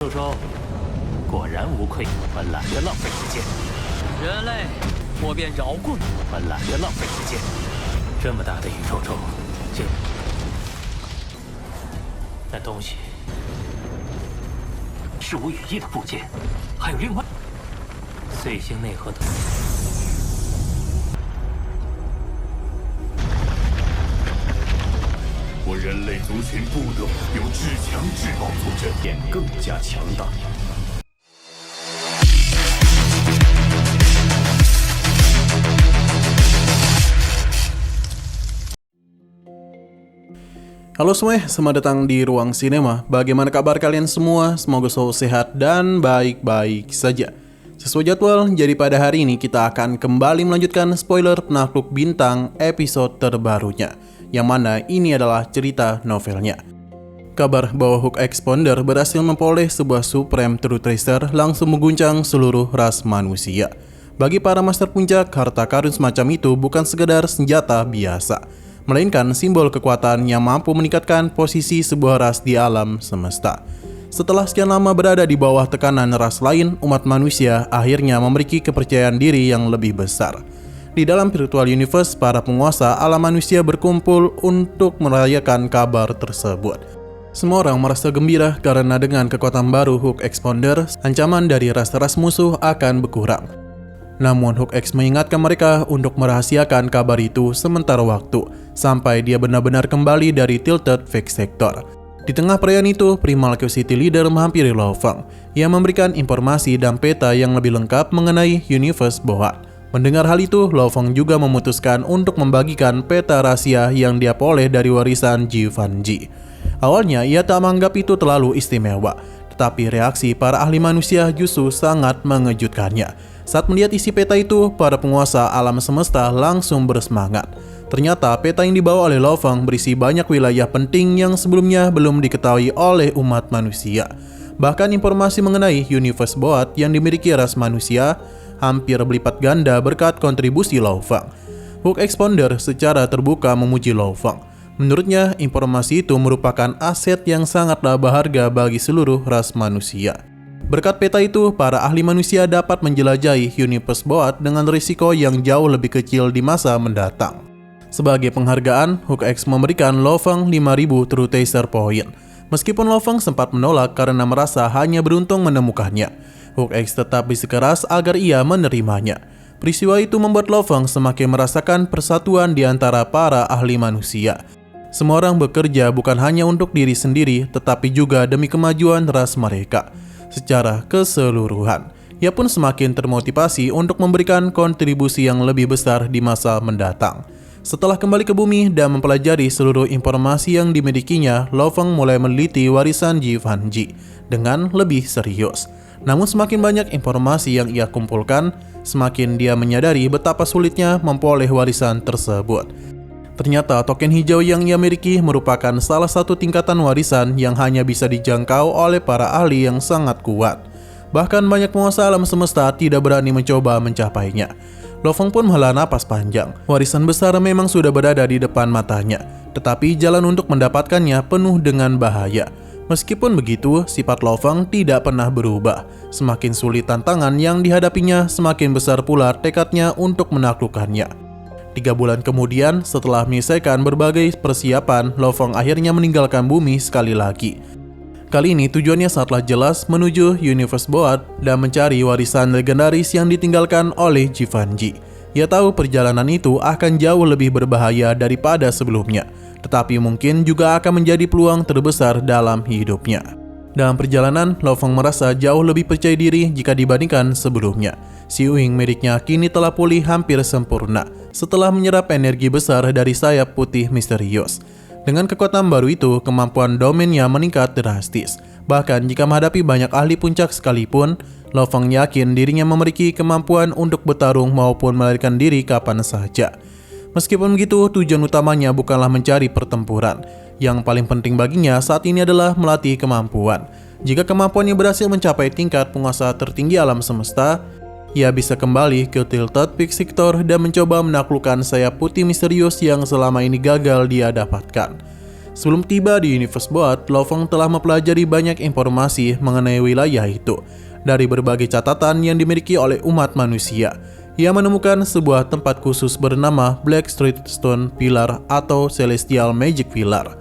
周周，果然无愧，我懒得浪费时间。人类，我便饶过你。我懒得浪费时间。这么大的宇宙中，那东西是无语义的部件，还有另外碎星内核的。我人类族群不得不有至强至宝坐镇，便更加强大。Halo semuanya, selamat datang di Ruang Sinema. Bagaimana kabar kalian semua? Semoga selalu sehat dan baik-baik saja. Sesuai jadwal, jadi pada hari ini kita akan kembali melanjutkan spoiler Penakluk Bintang episode terbarunya, yang mana ini adalah cerita novelnya. Kabar bahwa Hook Expounder berhasil memperoleh sebuah Supreme True Tracer langsung mengguncang seluruh ras manusia. Bagi para Master Puncak, harta karun semacam itu bukan sekedar senjata biasa, melainkan simbol kekuatan yang mampu meningkatkan posisi sebuah ras di alam semesta. Setelah sekian lama berada di bawah tekanan ras lain, umat manusia akhirnya memiliki kepercayaan diri yang lebih besar. Di dalam virtual universe, para penguasa alam manusia berkumpul untuk merayakan kabar tersebut. Semua orang merasa gembira karena dengan kekuatan baru Hook Expounder, ancaman dari ras-ras musuh akan berkurang. Namun Hook X mengingatkan mereka untuk merahasiakan kabar itu sementara waktu, sampai dia benar-benar kembali dari Tilted Fake Sector. Di tengah perayaan itu, Primal City Leader menghampiri Lo Feng. Ia memberikan informasi dan peta yang lebih lengkap mengenai Universe Boat. Mendengar hal itu, Lo Feng juga memutuskan untuk membagikan peta rahasia yang dia peroleh dari warisan Ji Fan Ji. Awalnya ia tak menganggap itu terlalu istimewa, tetapi reaksi para ahli manusia justru sangat mengejutkannya. Saat melihat isi peta itu, para penguasa alam semesta langsung bersemangat. Ternyata peta yang dibawa oleh Lo Feng berisi banyak wilayah penting yang sebelumnya belum diketahui oleh umat manusia. Bahkan informasi mengenai Universe Boat yang dimiliki ras manusia hampir berlipat ganda berkat kontribusi Lo Feng. Hook Expounder secara terbuka memuji Lo Feng. Menurutnya, informasi itu merupakan aset yang sangatlah berharga bagi seluruh ras manusia. Berkat peta itu, para ahli manusia dapat menjelajahi Universe Boat dengan risiko yang jauh lebih kecil di masa mendatang. Sebagai penghargaan, Hook X memberikan Lo Feng 5.000 True Tracer Point. Meskipun Lo Feng sempat menolak karena merasa hanya beruntung menemukannya, Hook X tetap bersikeras agar ia menerimanya. Peristiwa itu membuat Lo Feng semakin merasakan persatuan di antara para ahli manusia. Semua orang bekerja bukan hanya untuk diri sendiri, tetapi juga demi kemajuan ras mereka secara keseluruhan. Ia pun semakin termotivasi untuk memberikan kontribusi yang lebih besar di masa mendatang. Setelah kembali ke bumi dan mempelajari seluruh informasi yang dimilikinya, Lo Feng mulai meneliti warisan Ji Fan Ji dengan lebih serius. Namun semakin banyak informasi yang ia kumpulkan, semakin dia menyadari betapa sulitnya memperoleh warisan tersebut. Ternyata token hijau yang ia miliki merupakan salah satu tingkatan warisan yang hanya bisa dijangkau oleh para ahli yang sangat kuat. Bahkan banyak penguasa alam semesta tidak berani mencoba mencapainya. Lo Feng pun menghela napas panjang. Warisan besar memang sudah berada di depan matanya, tetapi jalan untuk mendapatkannya penuh dengan bahaya. Meskipun begitu, sifat Lo Feng tidak pernah berubah. Semakin sulit tantangan yang dihadapinya, semakin besar pula tekadnya untuk menaklukkannya. 3 bulan kemudian, setelah menyelesaikan berbagai persiapan, Lo Feng akhirnya meninggalkan bumi sekali lagi. Kali ini tujuannya sangatlah jelas, menuju Universe Boat dan mencari warisan legendaris yang ditinggalkan oleh Ji Fan Ji. Ia tahu perjalanan itu akan jauh lebih berbahaya daripada sebelumnya, tetapi mungkin juga akan menjadi peluang terbesar dalam hidupnya. Dalam perjalanan, Lo Feng merasa jauh lebih percaya diri jika dibandingkan sebelumnya. Si wing miliknya kini telah pulih hampir sempurna setelah menyerap energi besar dari sayap putih misterius. Dengan kekuatan baru itu, kemampuan domainnya meningkat drastis. Bahkan jika menghadapi banyak ahli puncak sekalipun, Lo Feng yakin dirinya memiliki kemampuan untuk bertarung maupun melarikan diri kapan saja. Meskipun begitu, tujuan utamanya bukanlah mencari pertempuran. Yang paling penting baginya saat ini adalah melatih kemampuan. Jika kemampuannya berhasil mencapai tingkat penguasa tertinggi alam semesta, ia bisa kembali ke Tilted Fake Sector dan mencoba menaklukkan sayap putih misterius yang selama ini gagal dia dapatkan. Sebelum tiba di Universe Board, Lo Feng telah mempelajari banyak informasi mengenai wilayah itu dari berbagai catatan yang dimiliki oleh umat manusia. Ia menemukan sebuah tempat khusus bernama Black Street Stone Pillar atau Celestial Magic Pillar.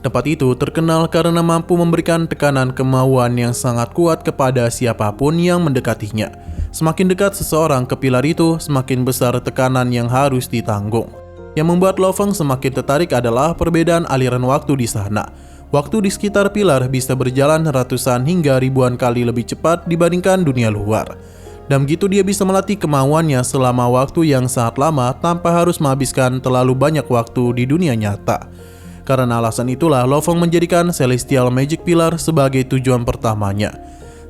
Tempat itu terkenal karena mampu memberikan tekanan kemauan yang sangat kuat kepada siapapun yang mendekatinya. Semakin dekat seseorang ke pilar itu, semakin besar tekanan yang harus ditanggung. Yang membuat Lo Feng semakin tertarik adalah perbedaan aliran waktu di sana. Waktu di sekitar pilar bisa berjalan ratusan hingga ribuan kali lebih cepat dibandingkan dunia luar. Dan begitu dia bisa melatih kemauannya selama waktu yang sangat lama tanpa harus menghabiskan terlalu banyak waktu di dunia nyata. Karena alasan itulah Lo Feng menjadikan Celestial Magic Pillar sebagai tujuan pertamanya.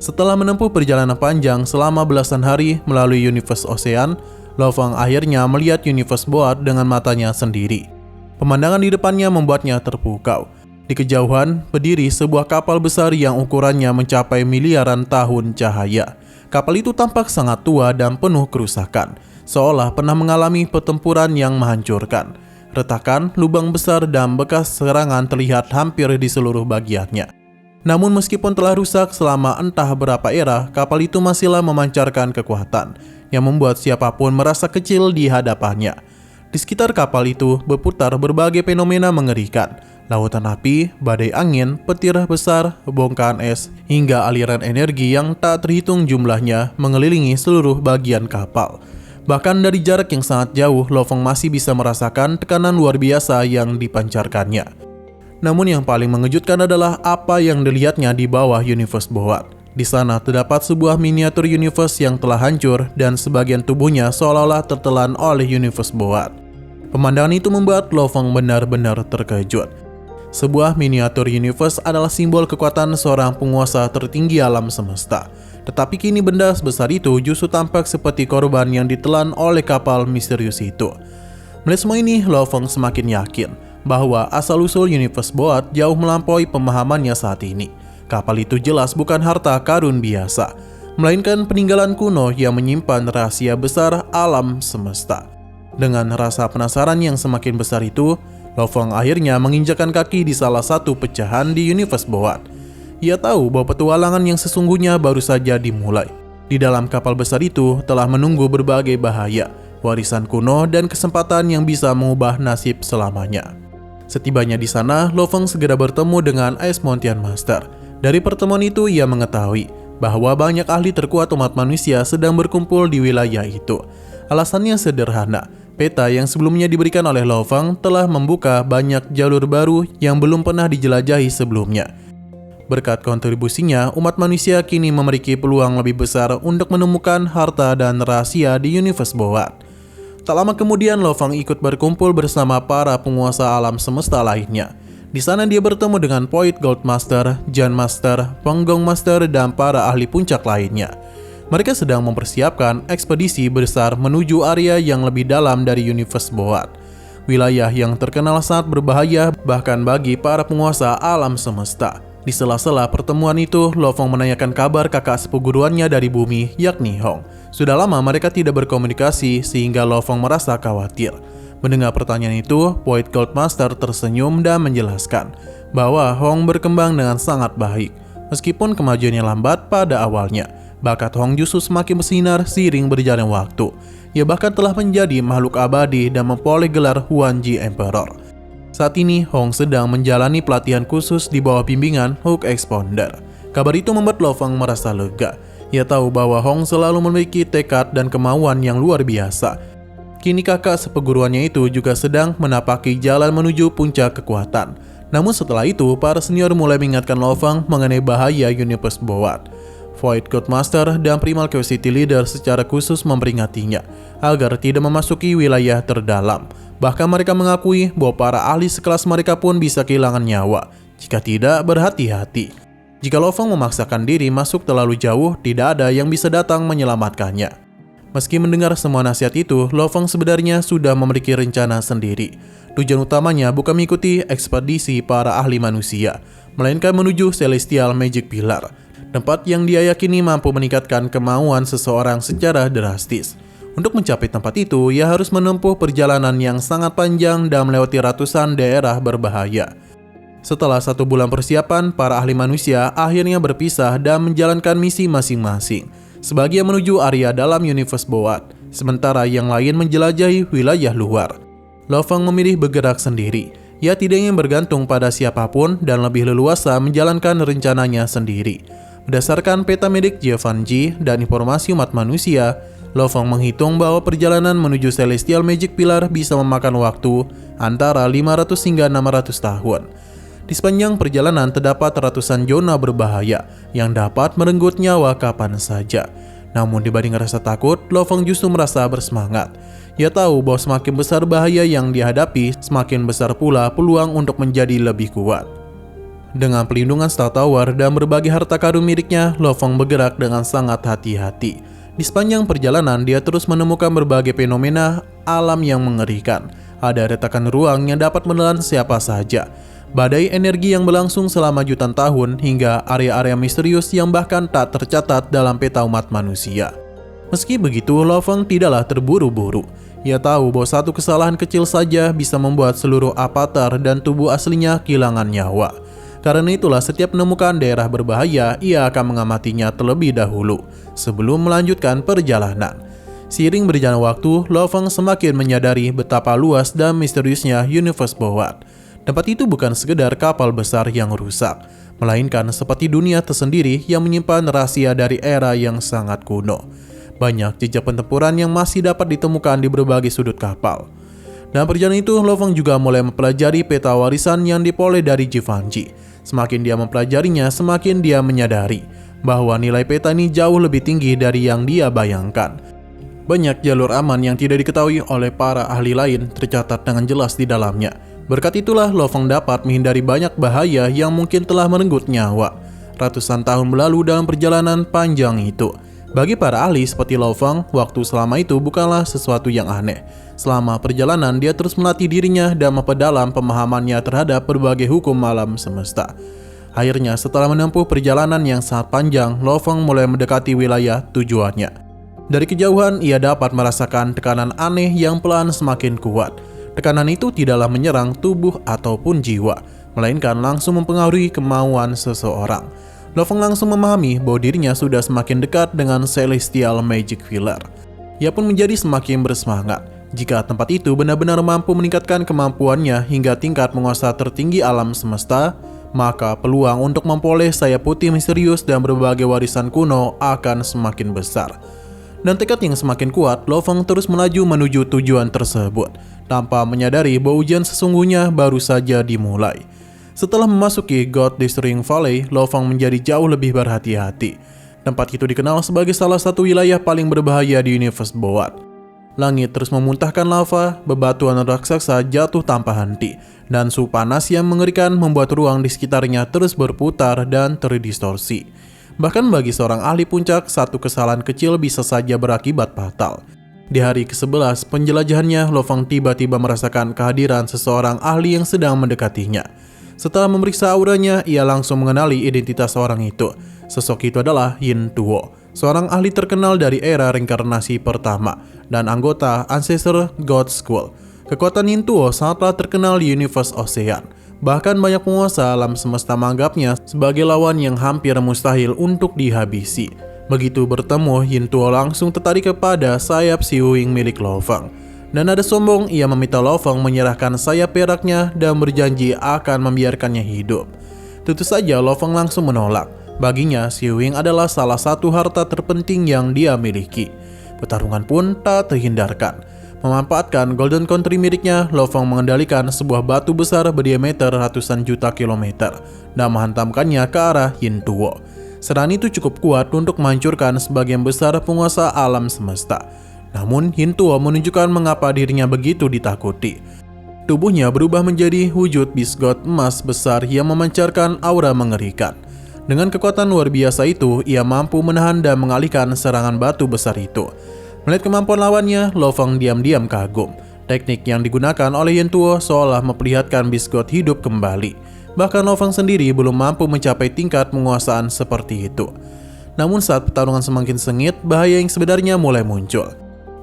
Setelah menempuh perjalanan panjang selama belasan hari melalui Universe Ocean, Lo Feng akhirnya melihat Universe Board dengan matanya sendiri. Pemandangan di depannya membuatnya terpukau. Di kejauhan, berdiri sebuah kapal besar yang ukurannya mencapai miliaran tahun cahaya. Kapal itu tampak sangat tua dan penuh kerusakan, seolah pernah mengalami pertempuran yang menghancurkan. Retakan, lubang besar, dan bekas serangan terlihat hampir di seluruh bagiannya. Namun meskipun telah rusak selama entah berapa era, kapal itu masihlah memancarkan kekuatan yang membuat siapapun merasa kecil di hadapannya. Di sekitar kapal itu berputar berbagai fenomena mengerikan. Lautan api, badai angin, petir besar, bongkahan es, hingga aliran energi yang tak terhitung jumlahnya mengelilingi seluruh bagian kapal. Bahkan dari jarak yang sangat jauh, Lo Feng masih bisa merasakan tekanan luar biasa yang dipancarkannya. Namun yang paling mengejutkan adalah apa yang dilihatnya di bawah Universe Board. Di sana terdapat sebuah miniatur universe yang telah hancur dan sebagian tubuhnya seolah-olah tertelan oleh Universe Board. Pemandangan itu membuat Lo Feng benar-benar terkejut. Sebuah miniatur universe adalah simbol kekuatan seorang penguasa tertinggi alam semesta. Tetapi kini benda sebesar itu justru tampak seperti korban yang ditelan oleh kapal misterius itu. Melihat semua ini, Lo Feng semakin yakin bahwa asal-usul Universe Board jauh melampaui pemahamannya saat ini. Kapal itu jelas bukan harta karun biasa, melainkan peninggalan kuno yang menyimpan rahasia besar alam semesta. Dengan rasa penasaran yang semakin besar itu, Lo Feng akhirnya menginjakkan kaki di salah satu pecahan di Universe Board. Ia tahu bahwa petualangan yang sesungguhnya baru saja dimulai. Di dalam kapal besar itu telah menunggu berbagai bahaya, warisan kuno, dan kesempatan yang bisa mengubah nasib selamanya. Setibanya di sana, Lo Feng segera bertemu dengan Ice Mountain Master. Dari pertemuan itu ia mengetahui bahwa banyak ahli terkuat umat manusia sedang berkumpul di wilayah itu. Alasannya sederhana, peta yang sebelumnya diberikan oleh Lo Feng telah membuka banyak jalur baru yang belum pernah dijelajahi sebelumnya. Berkat kontribusinya, umat manusia kini memiliki peluang lebih besar untuk menemukan harta dan rahasia di Universe Board. Tak lama kemudian Lo Feng ikut berkumpul bersama para penguasa alam semesta lainnya. Di sana dia bertemu dengan Void Gold Master, Jan Master, Penggong Master, dan para ahli puncak lainnya. Mereka sedang mempersiapkan ekspedisi besar menuju area yang lebih dalam dari Universe Board. Wilayah yang terkenal sangat berbahaya bahkan bagi para penguasa alam semesta. Di sela-sela pertemuan itu, Lo Feng menanyakan kabar kakak seperguruannya dari bumi, yakni Hong. Sudah lama mereka tidak berkomunikasi sehingga Lo Feng merasa khawatir. Mendengar pertanyaan itu, Void Gold Master tersenyum dan menjelaskan bahwa Hong berkembang dengan sangat baik. Meskipun kemajuannya lambat pada awalnya, bakat Hong justru semakin bersinar seiring berjalannya waktu. Ia bahkan telah menjadi makhluk abadi dan memperoleh gelar Huanji Emperor. Saat ini, Hong sedang menjalani pelatihan khusus di bawah bimbingan Hook Expounder. Kabar itu membuat Lo Feng merasa lega. Ia tahu bahwa Hong selalu memiliki tekad dan kemauan yang luar biasa. Kini kakak seperguruannya itu juga sedang menapaki jalan menuju puncak kekuatan. Namun setelah itu, para senior mulai mengingatkan Lo Feng mengenai bahaya Universe Board. Void God Master dan Primal Curiosity Leader secara khusus memperingatinya agar tidak memasuki wilayah terdalam. Bahkan mereka mengakui bahwa para ahli sekelas mereka pun bisa kehilangan nyawa jika tidak berhati-hati. Jika Lo Feng memaksakan diri masuk terlalu jauh, tidak ada yang bisa datang menyelamatkannya. Meski mendengar semua nasihat itu, Lo Feng sebenarnya sudah memiliki rencana sendiri. Tujuan utamanya bukan mengikuti ekspedisi para ahli manusia, melainkan menuju Celestial Magic Pillar, tempat yang dia yakini mampu meningkatkan kemauan seseorang secara drastis. Untuk mencapai tempat itu, ia harus menempuh perjalanan yang sangat panjang dan melewati ratusan daerah berbahaya. Setelah 1 bulan persiapan, para ahli manusia akhirnya berpisah dan menjalankan misi masing-masing. Sebagian menuju area dalam Universe Boat, sementara yang lain menjelajahi wilayah luar. Lo Feng memilih bergerak sendiri. Ia tidak ingin bergantung pada siapapun dan lebih leluasa menjalankan rencananya sendiri. Berdasarkan peta medik Giovanni dan informasi umat manusia, Lo Feng menghitung bahwa perjalanan menuju Celestial Magic Pillar bisa memakan waktu antara 500 hingga 600 tahun. Di sepanjang perjalanan terdapat ratusan zona berbahaya yang dapat merenggut nyawa kapan saja. Namun dibanding rasa takut, Lo Feng justru merasa bersemangat. Ia tahu bahwa semakin besar bahaya yang dihadapi, semakin besar pula peluang untuk menjadi lebih kuat. Dengan pelindungan Star Tower dan berbagai harta karun miliknya, Lo Feng bergerak dengan sangat hati-hati. Di sepanjang perjalanan, dia terus menemukan berbagai fenomena alam yang mengerikan. Ada retakan ruang yang dapat menelan siapa saja. Badai energi yang berlangsung selama jutaan tahun hingga area-area misterius yang bahkan tak tercatat dalam peta umat manusia. Meski begitu, Lo Feng tidaklah terburu-buru. Ia tahu bahwa satu kesalahan kecil saja bisa membuat seluruh avatar dan tubuh aslinya kehilangan nyawa. Karena itulah setiap menemukan daerah berbahaya, ia akan mengamatinya terlebih dahulu sebelum melanjutkan perjalanan. Seiring berjalan waktu, Lo Feng semakin menyadari betapa luas dan misteriusnya Universe Boat. Tempat itu bukan sekedar kapal besar yang rusak, melainkan seperti dunia tersendiri yang menyimpan rahasia dari era yang sangat kuno. Banyak jejak pertempuran yang masih dapat ditemukan di berbagai sudut kapal. Dalam perjalanan itu, Lo Feng juga mulai mempelajari peta warisan yang diperoleh dari Giovanni. Semakin dia mempelajarinya, semakin dia menyadari bahwa nilai peta ini jauh lebih tinggi dari yang dia bayangkan. Banyak jalur aman yang tidak diketahui oleh para ahli lain tercatat dengan jelas di dalamnya. Berkat itulah Lo Feng dapat menghindari banyak bahaya yang mungkin telah merenggut nyawa ratusan tahun berlalu dalam perjalanan panjang itu. Bagi para ahli seperti Lo Feng, waktu selama itu bukanlah sesuatu yang aneh. Selama perjalanan, dia terus melatih dirinya dan memperdalam pemahamannya terhadap berbagai hukum alam semesta. Akhirnya, setelah menempuh perjalanan yang sangat panjang, Lo Feng mulai mendekati wilayah tujuannya. Dari kejauhan, ia dapat merasakan tekanan aneh yang pelan semakin kuat. Tekanan itu tidaklah menyerang tubuh ataupun jiwa, melainkan langsung mempengaruhi kemauan seseorang. Lo Feng langsung memahami bahwa dirinya sudah semakin dekat dengan Celestial Magic Pillar. Ia pun menjadi semakin bersemangat. Jika tempat itu benar-benar mampu meningkatkan kemampuannya hingga tingkat penguasa tertinggi alam semesta, maka peluang untuk memperoleh sayap putih misterius dan berbagai warisan kuno akan semakin besar. Dan tekad yang semakin kuat, Lo Feng terus melaju menuju tujuan tersebut, tanpa menyadari bahwa ujian sesungguhnya baru saja dimulai. Setelah memasuki God Destroying Valley, Lo Feng menjadi jauh lebih berhati-hati. Tempat itu dikenal sebagai salah satu wilayah paling berbahaya di Universe Boat. Langit terus memuntahkan lava, bebatuan raksasa jatuh tanpa henti, dan suhu panas yang mengerikan membuat ruang di sekitarnya terus berputar dan terdistorsi. Bahkan bagi seorang ahli puncak, satu kesalahan kecil bisa saja berakibat fatal. Di hari ke-11 penjelajahannya, Lo Feng tiba-tiba merasakan kehadiran seseorang ahli yang sedang mendekatinya. Setelah memeriksa auranya, ia langsung mengenali identitas orang itu. Sosok itu adalah Yin Tuo, seorang ahli terkenal dari era reinkarnasi pertama dan anggota Ancestor God School. Kekuatan Yin Tuo sangatlah terkenal di Universe Ocean. Bahkan banyak penguasa alam semesta menganggapnya sebagai lawan yang hampir mustahil untuk dihabisi. Begitu bertemu, Yin Tuo langsung tertarik kepada sayap Si Huing milik Lo Feng. Dan nada sombong, ia meminta Lo Feng menyerahkan sayap peraknya dan berjanji akan membiarkannya hidup. Tentu saja Lo Feng langsung menolak. Baginya, Si Huing adalah salah satu harta terpenting yang dia miliki. Pertarungan pun tak terhindarkan. Memanfaatkan Golden Country miliknya, Lo Feng mengendalikan sebuah batu besar berdiameter ratusan juta kilometer dan menghantamkannya ke arah Yin Tuo. Serangan itu cukup kuat untuk menghancurkan sebagian besar penguasa alam semesta. Namun, Yin Tuo menunjukkan mengapa dirinya begitu ditakuti. Tubuhnya berubah menjadi wujud Beast God emas besar yang memancarkan aura mengerikan. Dengan kekuatan luar biasa itu, ia mampu menahan dan mengalihkan serangan batu besar itu. Melihat kemampuan lawannya, Lo Feng diam-diam kagum. Teknik yang digunakan oleh Yin Tuo seolah memperlihatkan Beast God hidup kembali. Bahkan Lo Feng sendiri belum mampu mencapai tingkat penguasaan seperti itu. Namun saat pertarungan semakin sengit, bahaya yang sebenarnya mulai muncul.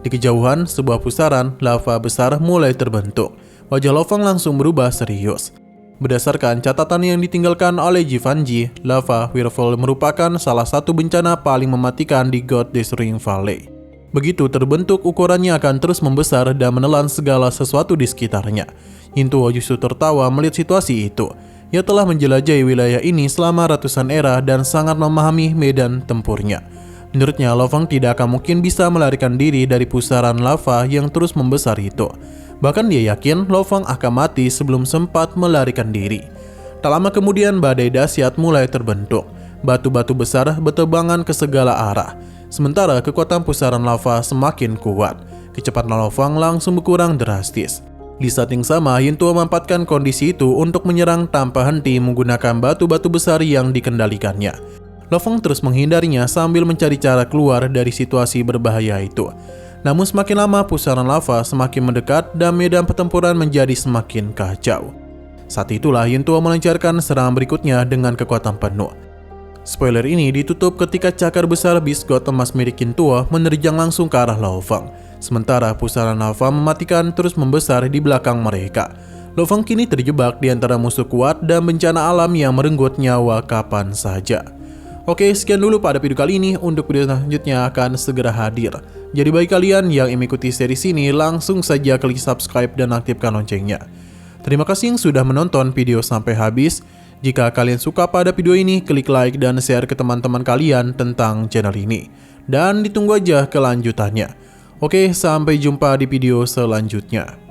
Di kejauhan, sebuah pusaran lava besar mulai terbentuk. Wajah Lo Feng langsung berubah serius. Berdasarkan catatan yang ditinggalkan oleh Givenchy, lava Whirlpool merupakan salah satu bencana paling mematikan di God Destroying Valley. Begitu terbentuk, ukurannya akan terus membesar dan menelan segala sesuatu di sekitarnya. Yintuo justru tertawa melihat situasi itu. Ia telah menjelajahi wilayah ini selama ratusan era dan sangat memahami medan tempurnya. Menurutnya, Lo Fang tidak akan mungkin bisa melarikan diri dari pusaran lava yang terus membesar itu. Bahkan dia yakin Lo Fang akan mati sebelum sempat melarikan diri. Tak lama kemudian badai dahsyat mulai terbentuk. Batu-batu besar berterbangan ke segala arah. Sementara kekuatan pusaran lava semakin kuat. Kecepatan Lo Fang langsung berkurang drastis. Di saat yang sama, Yintuo memanfaatkan kondisi itu untuk menyerang tanpa henti menggunakan batu-batu besar yang dikendalikannya. Lo Fang terus menghindarinya sambil mencari cara keluar dari situasi berbahaya itu. Namun semakin lama pusaran lava semakin mendekat dan medan pertempuran menjadi semakin kacau. Saat itulah Yintuo melancarkan serangan berikutnya dengan kekuatan penuh. Spoiler ini ditutup ketika cakar besar Beast God emas milik Yintuo menerjang langsung ke arah Lo Fang. Sementara pusaran lava mematikan terus membesar di belakang mereka. Lo Fang kini terjebak di antara musuh kuat dan bencana alam yang merenggut nyawa kapan saja. Oke, sekian dulu pada video kali ini. Untuk video selanjutnya akan segera hadir. Jadi bagi kalian yang mengikuti series ini, langsung saja klik subscribe dan aktifkan loncengnya. Terima kasih yang sudah menonton video sampai habis. Jika kalian suka pada video ini, klik like dan share ke teman-teman kalian tentang channel ini. Dan ditunggu aja kelanjutannya. Oke, sampai jumpa di video selanjutnya.